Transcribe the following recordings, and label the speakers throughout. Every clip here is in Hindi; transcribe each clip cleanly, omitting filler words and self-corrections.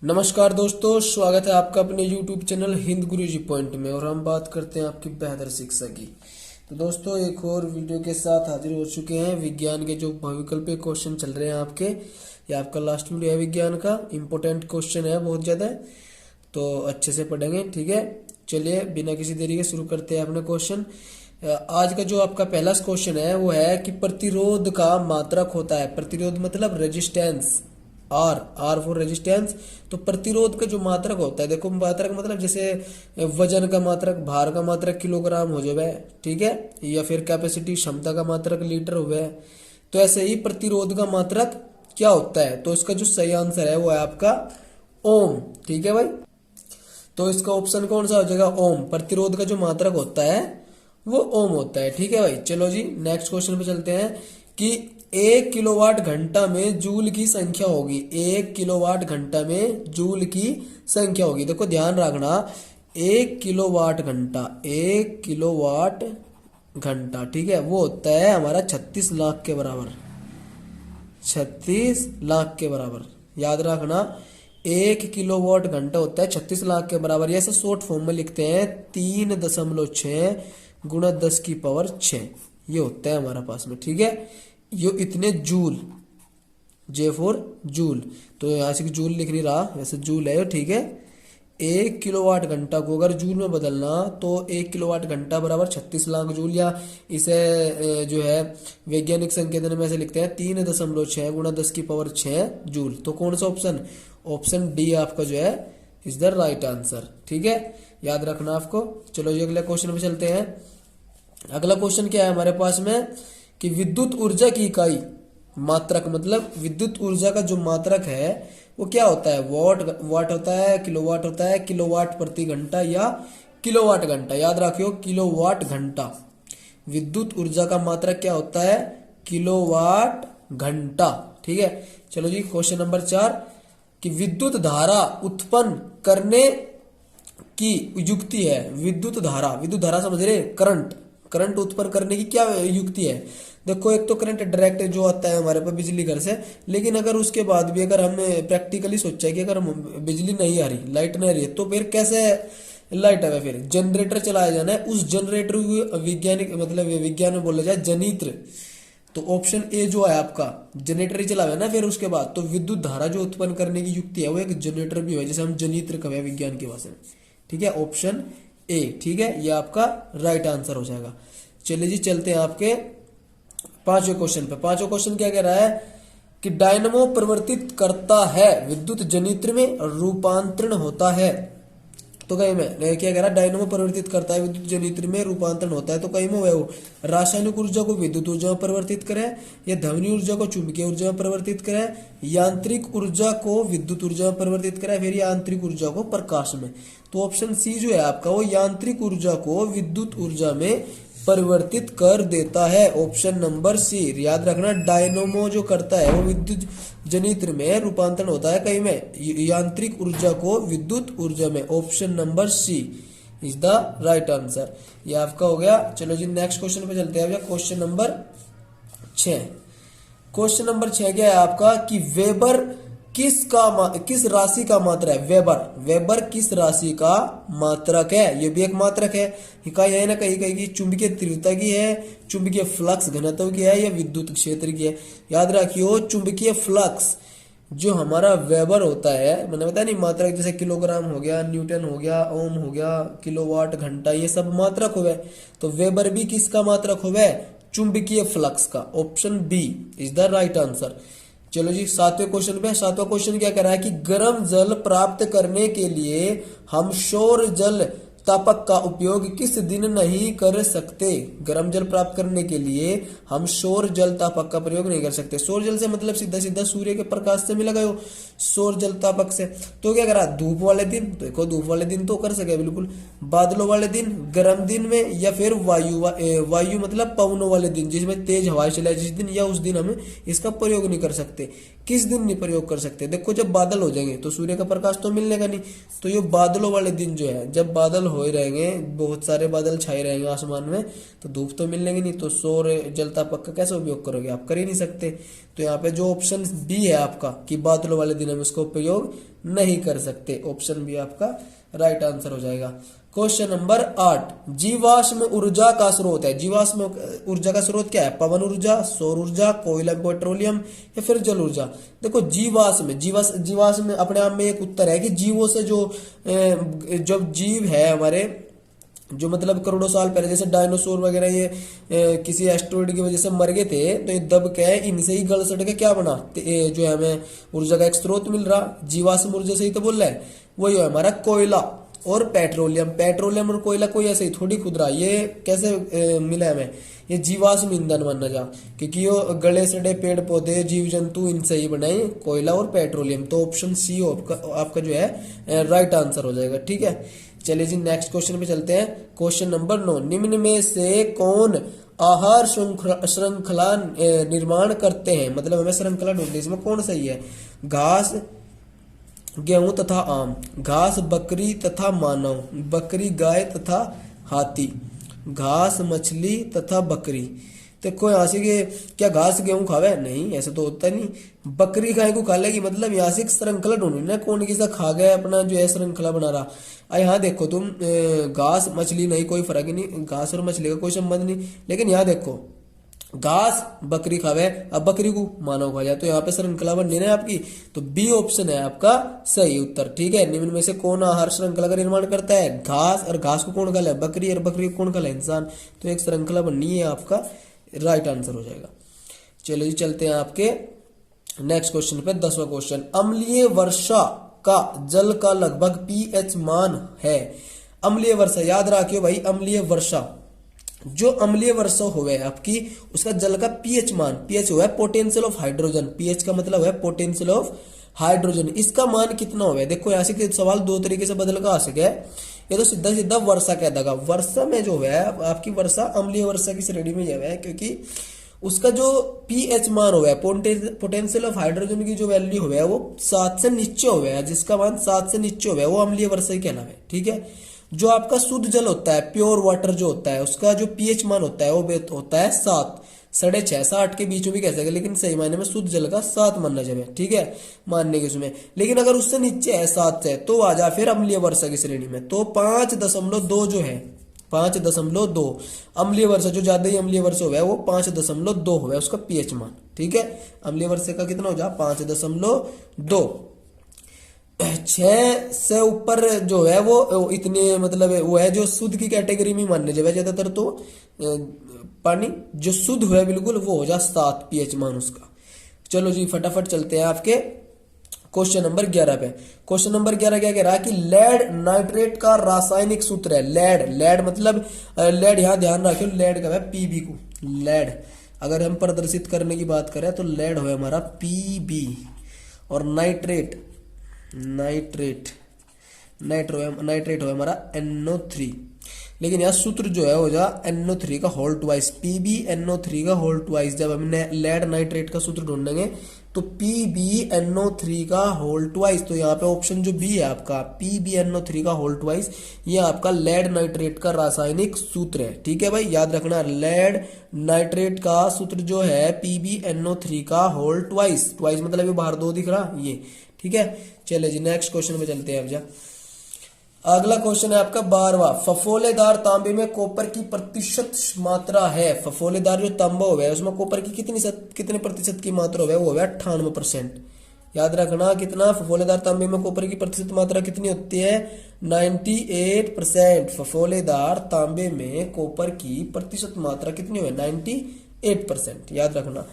Speaker 1: नमस्कार दोस्तों, स्वागत है आपका अपने YouTube चैनल हिंद गुरुजी पॉइंट में। और हम बात करते हैं आपकी बेहतर शिक्षा की। तो दोस्तों, एक और वीडियो के साथ हाजिर हो चुके हैं। विज्ञान के जो बहुविकल्पीय क्वेश्चन चल रहे हैं आपके, ये आपका लास्ट वीडियो है विज्ञान का। इम्पोर्टेंट क्वेश्चन है बहुत ज़्यादा, तो अच्छे से पढ़ेंगे, ठीक है। चलिए बिना किसी देरी के शुरू करते हैं अपने क्वेश्चन। आज का जो आपका पहला क्वेश्चन है वो है कि प्रतिरोध का मात्रक होता है। प्रतिरोध मतलब रेजिस्टेंस, आर फॉर रेजिस्टेंस। तो प्रतिरोध का जो मात्रक होता है, देखो मात्रक मतलब जैसे वजन का मात्रक, भार का मात्रक किलोग्राम हो जाए, ठीक है, या फिर कैपेसिटी क्षमता का मात्रक लीटर हो गया। तो ऐसे ही प्रतिरोध का मात्रक क्या होता है, तो इसका जो सही आंसर है वो है आपका ओम, ठीक है भाई। तो इसका ऑप्शन कौन सा हो जाएगा, ओम। प्रतिरोध का जो मात्रक होता है वो ओम होता है, ठीक है भाई। चलो जी नेक्स्ट क्वेश्चन पे चलते हैं कि 1 किलोवाट घंटा में जूल की संख्या होगी। 1 किलोवाट घंटा में जूल की संख्या होगी। देखो ध्यान रखना, 1 किलोवाट घंटा, 1 किलोवाट घंटा, ठीक है, वो होता है हमारा 36 लाख के बराबर। 36 लाख के बराबर याद रखना, 1 किलोवाट घंटा होता है 36 लाख के बराबर। ये ऐसे शॉर्ट फॉर्म में लिखते हैं 3.6 गुणा 10 की पावर 6, ये होता है हमारा पास में, ठीक है। ये इतने जूल, जे फॉर जूल, तो यहाँ से जूल लिख नहीं रहा, वैसे जूल है, ठीक है। 1 किलोवाट घंटा को अगर जूल में बदलना तो 1 किलोवाट घंटा बराबर 36 लाख जूल, या इसे जो है वैज्ञानिक संकेतन में से लिखते हैं 3.6 गुणा 10 की पावर 6 जूल। तो कौन सा ऑप्शन, ऑप्शन डी आपका जो है इज द राइट आंसर, ठीक है, याद रखना आपको। चलो जी अगले क्वेश्चन पे चलते हैं। अगला क्वेश्चन क्या है हमारे पास में कि विद्युत ऊर्जा की इकाई मात्रक, मतलब विद्युत ऊर्जा का जो मात्रक है वो क्या होता है, वाट होता है, किलोवाट होता है, किलोवाट प्रति घंटा या किलोवाट घंटा। याद रखियो किलोवाट घंटा। विद्युत ऊर्जा का मात्रक क्या होता है, किलोवाट घंटा, ठीक है। चलो जी क्वेश्चन नंबर 4 कि विद्युत धारा उत्पन्न करने की युक्ति है। विद्युत धारा समझ रहे, करंट उत्पन्न करने की क्या युक्ति है। देखो एक तो करंट डायरेक्ट जो आता है हमारे पास बिजली घर से, लेकिन अगर उसके बाद भी अगर हमने प्रैक्टिकली सोचा है कि अगर बिजली नहीं आ रही, लाइट नहीं आ रही है, तो फिर कैसे लाइट आवे, फिर जनरेटर चलाया जाना है। उस जनरेटर को वैज्ञानिक मतलब विज्ञान में बोला जाए जनित्र। तो ऑप्शन ए जो है आपका जनरेटर ही चलावे ना फिर उसके बाद, तो विद्युत धारा जो उत्पन्न करने की युक्ति है वो एक जनरेटर भी है, जैसे हम जनित्र कहे विज्ञान की भाषा में, ठीक है। ऑप्शन ए, ठीक है, ये आपका राइट आंसर हो जाएगा। चलिए जी चलते हैं आपके पांचवें क्वेश्चन पे। पांचवें क्वेश्चन क्या कह रहा है कि डायनमो परिवर्तित करता है, विद्युत जनित्र में रूपांतरण होता है। तो कहीं में क्या कह रहा है, डायनमो परिवर्तित करता है, विद्युत जनित्र में रूपांतरण होता है। तो कहीं में वो रासायनिक ऊर्जा को विद्युत ऊर्जा में परिवर्तित करे, या ध्वनि ऊर्जा को चुंबकीय ऊर्जा में परिवर्तित करे, यांत्रिक ऊर्जा को विद्युत ऊर्जा में परिवर्तित करे, फिर यांत्रिक ऊर्जा को प्रकाश में। तो ऑप्शन सी जो है आपका वो यांत्रिक ऊर्जा को विद्युत ऊर्जा में परिवर्तित कर देता है। ऑप्शन नंबर सी, याद रखना डायनमो जो करता है वो विद्युत जनित्र में रूपांतरण होता है, कहीं में यांत्रिक ऊर्जा को विद्युत ऊर्जा में। Option number C is the right answer, ये आपका हो गया। चलो जी नेक्स्ट क्वेश्चन पे चलते हैं। क्वेश्चन नंबर 6, क्वेश्चन नंबर 6 क्या है आपका कि वेबर किस राशि का मात्रक है। वेबर किस राशि का मात्रक है, ये भी एक मात्रक है। इकाई है ना, कहीं कहीं की चुंबकीय तीव्रता की है, चुंबकीय फ्लक्स घनत्व की है, या विद्युत क्षेत्र की है। याद रखियो चुंबकीय फ्लक्स जो हमारा वेबर होता है, मैंने बताया नहीं मात्रक, जैसे किलोग्राम हो गया, न्यूटन हो गया, ओम हो गया, किलोवाट घंटा, ये सब मात्रक हो गए। तो वेबर भी किसका मात्रक हो गए, चुंबकीय फ्लक्स का। Option B is the right answer. चलो जी सातवें क्वेश्चन पे। सातवां क्वेश्चन क्या कह रहा है कि गर्म जल प्राप्त करने के लिए हम सौर जल तापक का उपयोग किस दिन नहीं कर सकते। गर्म जल प्राप्त करने के लिए हम सौर जल तापक का प्रयोग नहीं कर सकते। सौर जल से मतलब सीधा सीधा सूर्य के प्रकाश से मिला गया सौर जल तापक से। तो क्या करा, धूप वाले दिन, तो देखो धूप वाले दिन तो कर सके बिल्कुल, बादलों वाले दिन, गर्म दिन में, या फिर वायु मतलब पवनों वाले दिन जिसमें तेज हवाएं चले जिस दिन, या उस दिन हम इसका प्रयोग नहीं कर सकते। किस दिन नहीं प्रयोग कर सकते, देखो जब बादल हो जाएंगे तो सूर्य का प्रकाश तो मिलने का नहीं, तो ये बादलों वाले दिन जो है, जब बादल हो ही रहेंगे, बहुत सारे बादल छाए रहेंगे आसमान में, तो धूप तो मिलेगी नहीं, तो सौर जलता पक्का कैसे उपयोग करोगे, आप कर ही नहीं सकते। तो यहाँ पे जो ऑप्शन बी है आपका कि बादलों वाले दिनों में उसका उपयोग नहीं कर सकते, ऑप्शन बी आपका राइट आंसर हो जाएगा। क्वेश्चन नंबर 8, जीवाश्म ऊर्जा का स्रोत है। जीवाश्म ऊर्जा का स्रोत क्या है? पवन ऊर्जा, सौर ऊर्जा, कोयला पेट्रोलियम या फिर जल ऊर्जा। देखो जीवाश्म अपने आप में एक उत्तर है कि जीवों से जब जीव है हमारे, जो मतलब करोड़ों साल पहले जैसे डायनासोर वगैरह ये किसी एस्टेरॉइड की वजह से मर गए थे, तो ये दब के इनसे ही गल सड़ के क्या बना, जो है हमें ऊर्जा का एक स्रोत मिल रहा, जीवाश्म ऊर्जा से ही तो बोल रहा है, वही है हमारा कोयला और पेट्रोलियम और कोयला कोई ऐसे ही थोड़ी खुद रहा, ये कैसे मिला हमें, ये जीवाश्म ईंधन माना जा, क्योंकि ये गले सड़े पेड़ पौधे जीव जंतु इनसे ही बनाए कोयला और पेट्रोलियम। तो ऑप्शन सी आपका जो है राइट आंसर हो जाएगा। ठीक है, चलिए जी नेक्स्ट क्वेश्चन पे चलते हैं। क्वेश्चन नंबर 9, निम्न में से कौन आहार श्रृंखला निर्माण करते हैं, मतलब हमें श्रृंखला ढूंढनी, इसमें कौन सही है? घास, गेहूं तथा आम, घास, बकरी तथा मानव, बकरी, गाय तथा हाथी, घास, मछली तथा बकरी। देखो यहाँ से कि क्या घास गेहूं खावे? नहीं, ऐसा तो होता नहीं। बकरी गाय को खा लेगी, मतलब यहाँ से श्रृंखला ढूंढनी ना, कौन किसा खा गया अपना जो है श्रृंखला बना रहा। यहाँ देखो तुम, घास मछली नहीं, कोई फर्क ही नहीं, घास और मछली का कोई संबंध नहीं। लेकिन यहाँ देखो घास बकरी खावे, अब बकरी को मानव खा जाए, तो यहाँ पे श्रृंखला बननी है आपकी, तो बी ऑप्शन है आपका सही उत्तर। ठीक है, निम्न में से कौन आहार श्रृंखला का निर्माण करता है? घास, और घास को कौन खा ले? बकरी, और बकरी को कौन खा ले? इंसान। तो एक श्रृंखला बननी है, आपका राइट आंसर हो जाएगा। चलो जी चलते हैं आपके नेक्स्ट क्वेश्चन पे, 10वां क्वेश्चन। अम्लीय वर्षा का जल का लगभग पीएच मान है। अम्लीय वर्षा याद रखियो भाई, अम्लीय वर्षा, जो अम्लीय वर्षा हुए आपकी, उसका जल का पीएच मान, पीएच हुआ है पोटेंशियल ऑफ हाइड्रोजन, पीएच का मतलब है पोटेंशियल ऑफ हाइड्रोजन, इसका मान कितना हुआ है? देखो यहाँ से सवाल दो तरीके से बदल कर आ सके, ये तो सीधा सीधा वर्षा कह देगा। वर्षा में जो है आपकी वर्षा अम्लीय वर्षा की श्रेणी में है, क्योंकि उसका जो पीएच मान हुआ है, पोटेंशियल ऑफ हाइड्रोजन की जो वैल्यू हुआ है वो 7 से नीचे हुआ है, जिसका मान 7 से नीचे हुआ है वो अम्लीय वर्षा ही कहना है। ठीक है, जो आपका शुद्ध जल होता है, प्योर वाटर जो होता है, उसका जो पीएच मान होता है वो होता है 7, 6.5 से 8 के बीच में भी कह सकते, लेकिन सही मायने में शुद्ध जल का 7 मानना चाहिए। ठीक है, मानने के उसमें, लेकिन अगर उससे नीचे है 7 से, तो आ जा फिर अम्लीय वर्षा की श्रेणी में। तो 5.2 जो है, 5.2 अम्लीय वर्षा, जो ज्यादा ही अम्लीय वर्षा हुआ है वो 5.2 हुआ है उसका पीएच मान। ठीक है, अम्लीय वर्षा का कितना हो जा? 5.2। 6 से ऊपर जो है वो इतने मतलब वो है जो शुद्ध की कैटेगरी में मानने जाए ज्यादातर, तो पानी जो शुद्ध हुआ है बिल्कुल वो हो जा 7 पीएच मान उसका। चलो जी फटाफट चलते हैं आपके क्वेश्चन नंबर 11 पे। क्वेश्चन नंबर 11 क्या कह रहा है कि लेड नाइट्रेट का रासायनिक सूत्र है। लेड मतलब लेड, यहाँ ध्यान रखियो, लेड का है पीबी को, लेड अगर हम प्रदर्शित करने की बात करें तो लेड हो हमारा पीबी, और नाइट्रेट हो हमारा NO3। लेकिन यहाँ सूत्र जो है हो जा NO3 का होल ट्वाइस, PbNO3 का होल ट्वाइस। जब हम लेड नाइट्रेट का सूत्र ढूंढेंगे तो PbNO3 का होल ट्वाइस, तो यहाँ पे ऑप्शन जो बी है आपका PbNO3 का होल ट्वाइस, ये आपका लेड नाइट्रेट का रासायनिक सूत्र है। ठीक है भाई, याद रखना, लेड नाइट्रेट का सूत्र जो है PbNO3 का होल ट्वाइस, ट्वाइस मतलब ये बाहर 2 दिख रहा ये। ठीक है, चले जी नेक्स्ट क्वेश्चन पे चलते हैं। अब जा अगला क्वेश्चन है आपका 12वां। फफोलेदार तांबे में कॉपर की प्रतिशत मात्रा है। फफोलेदार जो तांबा हुआ है उसमें कॉपर की कितने प्रतिशत की मात्रा हुआ है? वो हुआ 98%। याद रखना, कितना? फफोलेदार तांबे में कॉपर की प्रतिशत मात्रा कितनी होती है? 98%। फफोलेदार तांबे में कॉपर की प्रतिशत मात्रा कितनी हुई? 98%। याद रखना।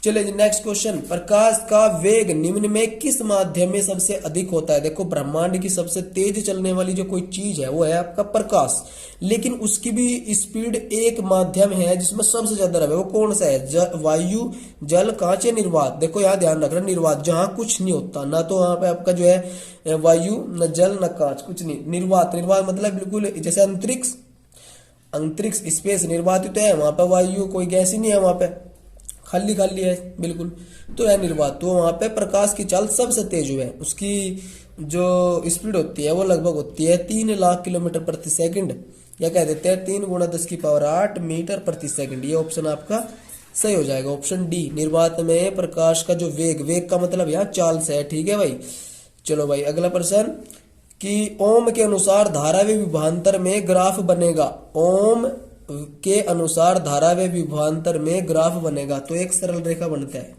Speaker 1: चलिए जी नेक्स्ट क्वेश्चन। प्रकाश का वेग निम्न में किस माध्यम में सबसे अधिक होता है? देखो, ब्रह्मांड की सबसे तेज चलने वाली जो कोई चीज है वो है आपका प्रकाश, लेकिन उसकी भी स्पीड एक माध्यम है जिसमें सबसे ज्यादा रहे, वो कौन सा है? वायु, जल, कांच या निर्वात? देखो यहाँ ध्यान रखना, निर्वात, जहां कुछ नहीं होता, ना तो वहां पे आपका जो है वायु, न जल, न कांच, कुछ नहीं। निर्वात मतलब बिल्कुल जैसे अंतरिक्ष स्पेस निर्वातित है, वहां पे वायु कोई गैस ही नहीं है वहां पे, खाली खाली है बिल्कुल, तो है निर्वात। तो वहां पे प्रकाश की चाल सबसे तेज है, उसकी जो स्पीड होती है वो लगभग होती है 3 लाख किलोमीटर प्रति सेकंड, या कह देते हैं 3 × 10⁸ मीटर प्रति सेकंड। ये ऑप्शन आपका सही हो जाएगा, ऑप्शन डी। निर्वात में प्रकाश का जो वेग, वेग का मतलब यहाँ चाल से है, ठीक है भाई। चलो भाई अगला प्रश्न कि ओम के अनुसार धारावी विभवांतर में ग्राफ बनेगा। ओम के अनुसार धारावी विभवांतर में ग्राफ बनेगा, तो एक सरल रेखा बनता है।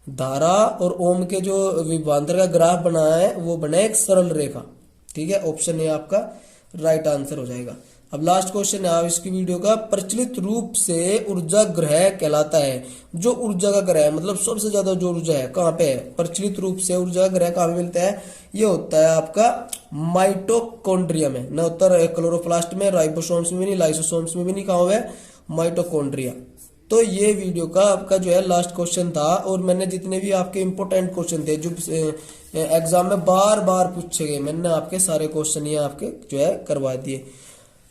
Speaker 1: धारा और ओम के जो विभवांतर का ग्राफ बना है वो बना एक सरल रेखा, ठीक है। ऑप्शन ए आपका राइट आंसर हो जाएगा। अब लास्ट क्वेश्चन है आप इसकी वीडियो का, प्रचलित रूप से ऊर्जा ग्रह कहलाता है। जो ऊर्जा का ग्रह मतलब सबसे ज्यादा जो ऊर्जा है कहाँ पे है, प्रचलित रूप से ऊर्जा ग्रह कहाँ पे मिलता है, ये होता है आपका माइटोकॉन्ड्रिया में, न होता है क्लोरोप्लास्ट में, राइबोसोम्स में भी नहीं, लाइसोसोम्स में भी नहीं, कहा हुआ है माइटोकॉन्ड्रिया। तो ये वीडियो का आपका जो है लास्ट क्वेश्चन था, और मैंने जितने भी आपके इंपॉर्टेंट क्वेश्चन थे जो एग्जाम में बार बार पूछे गए, मैंने आपके सारे क्वेश्चन ये आपके जो है करवा दिए।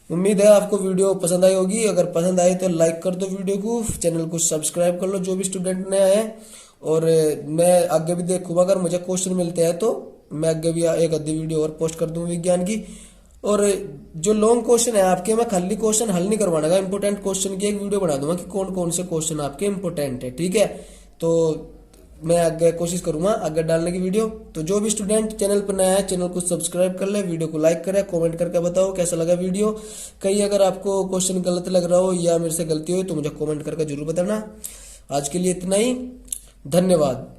Speaker 1: उम्मीद है आपको वीडियो पसंद आई होगी। अगर पसंद आई तो लाइक कर दो वीडियो को, चैनल को सब्सक्राइब कर लो जो भी स्टूडेंट नए आए। और मैं आगे भी देखूंगा, अगर मुझे क्वेश्चन मिलते हैं तो मैं आगे भी एक आधी वीडियो और पोस्ट कर दूंगा विज्ञान की। और जो लॉन्ग क्वेश्चन है आपके, मैं खाली क्वेश्चन हल नहीं करवाने का, इंपोर्टेंट क्वेश्चन की एक वीडियो बना दूंगा कि कौन कौन से क्वेश्चन आपके इंपोर्टेंट है, ठीक है। तो मैं आगे कोशिश करूंगा आगे डालने की वीडियो। तो जो भी स्टूडेंट चैनल पर नया है चैनल को सब्सक्राइब कर ले, वीडियो को लाइक करे, कमेंट करके बताओ कैसा लगा वीडियो। कहीं अगर आपको क्वेश्चन गलत लग रहा हो या मेरे से गलती हो तो मुझे कमेंट करके जरूर बताना। आज के लिए इतना ही, धन्यवाद।